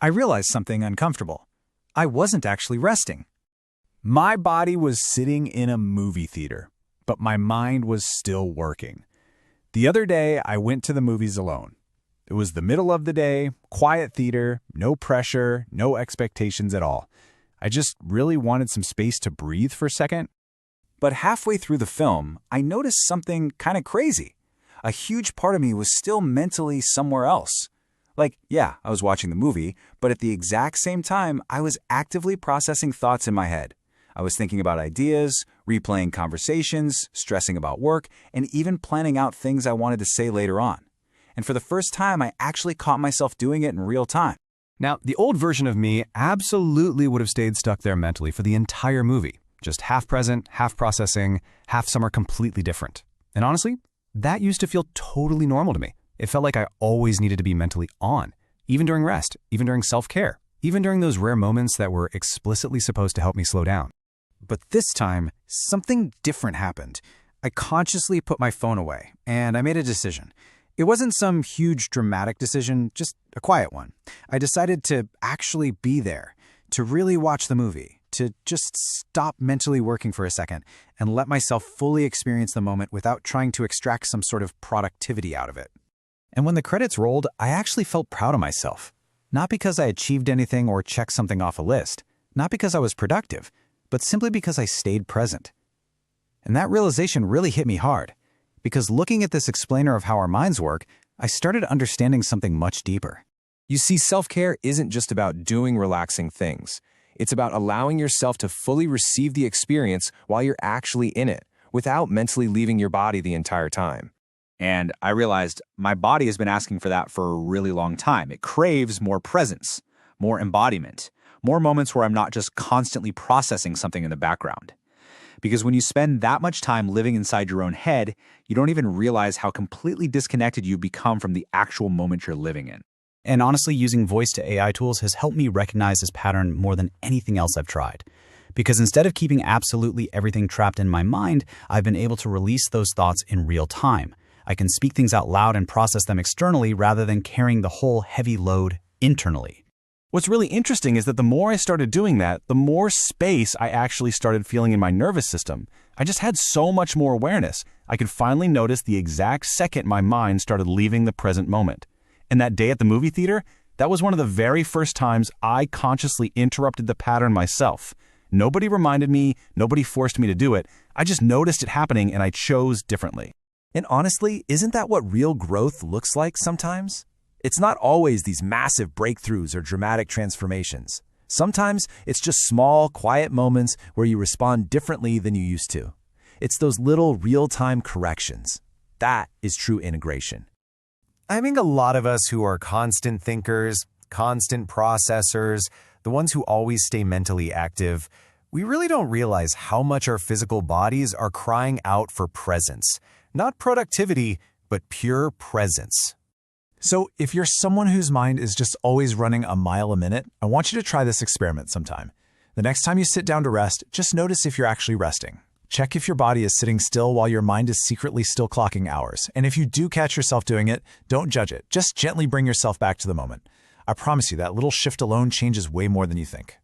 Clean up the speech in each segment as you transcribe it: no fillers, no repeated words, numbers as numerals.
I realized something uncomfortable. I wasn't actually resting. My body was sitting in a movie theater, but my mind was still working. The other day, I went to the movies alone. It was the middle of the day, quiet theater, no pressure, no expectations at all. I just really wanted some space to breathe for a second. But halfway through the film, I noticed something kind of crazy. A huge part of me was still mentally somewhere else. Like, yeah, I was watching the movie, but at the exact same time, I was actively processing thoughts in my head. I was thinking about ideas, replaying conversations, stressing about work, and even planning out things I wanted to say later on. And for the first time, I actually caught myself doing it in real time. Now, the old version of me absolutely would have stayed stuck there mentally for the entire movie. Just half present, half processing, half somewhere completely different. And honestly, that used to feel totally normal to me. It felt like I always needed to be mentally on, even during rest, even during self-care, even during those rare moments that were explicitly supposed to help me slow down. But this time, something different happened. I consciously put my phone away, and I made a decision. It wasn't some huge dramatic decision, just a quiet one. I decided to actually be there, to really watch the movie, to just stop mentally working for a second and let myself fully experience the moment without trying to extract some sort of productivity out of it. And when the credits rolled, I actually felt proud of myself. Not because I achieved anything or checked something off a list, not because I was productive, but simply because I stayed present. And that realization really hit me hard, because looking at this explainer of how our minds work, I started understanding something much deeper. You see, self-care isn't just about doing relaxing things. It's about allowing yourself to fully receive the experience while you're actually in it, without mentally leaving your body the entire time. And I realized my body has been asking for that for a really long time. It craves more presence, more embodiment, more moments where I'm not just constantly processing something in the background. Because when you spend that much time living inside your own head, you don't even realize how completely disconnected you become from the actual moment you're living in. And honestly, using voice to AI tools has helped me recognize this pattern more than anything else I've tried. Because instead of keeping absolutely everything trapped in my mind, I've been able to release those thoughts in real time. I can speak things out loud and process them externally rather than carrying the whole heavy load internally. What's really interesting is that the more I started doing that, the more space I actually started feeling in my nervous system. I just had so much more awareness. I could finally notice the exact second my mind started leaving the present moment. And that day at the movie theater, that was one of the very first times I consciously interrupted the pattern myself. Nobody reminded me, nobody forced me to do it. I just noticed it happening and I chose differently. And honestly, isn't that what real growth looks like sometimes? It's not always these massive breakthroughs or dramatic transformations. Sometimes it's just small, quiet moments where you respond differently than you used to. It's those little real-time corrections. That is true integration. I think a lot of us who are constant thinkers, constant processors, the ones who always stay mentally active, we really don't realize how much our physical bodies are crying out for presence. Not productivity, but pure presence. So if you're someone whose mind is just always running a mile a minute, I want you to try this experiment sometime. The next time you sit down to rest, just notice if you're actually resting. Check if your body is sitting still while your mind is secretly still clocking hours. And if you do catch yourself doing it, don't judge it. Just gently bring yourself back to the moment. I promise you that little shift alone changes way more than you think.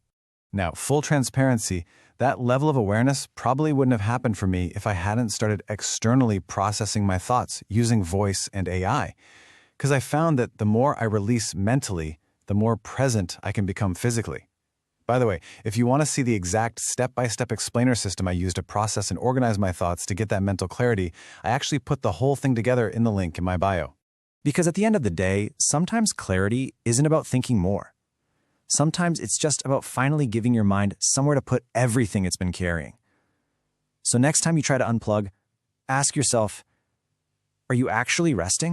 Now, full transparency, that level of awareness probably wouldn't have happened for me if I hadn't started externally processing my thoughts using voice and AI. Because I found that the more I release mentally, the more present I can become physically. By the way, if you want to see the exact step-by-step explainer system I use to process and organize my thoughts to get that mental clarity, I actually put the whole thing together in the link in my bio. Because at the end of the day, sometimes clarity isn't about thinking more. Sometimes it's just about finally giving your mind somewhere to put everything it's been carrying. So next time you try to unplug, ask yourself, are you actually resting?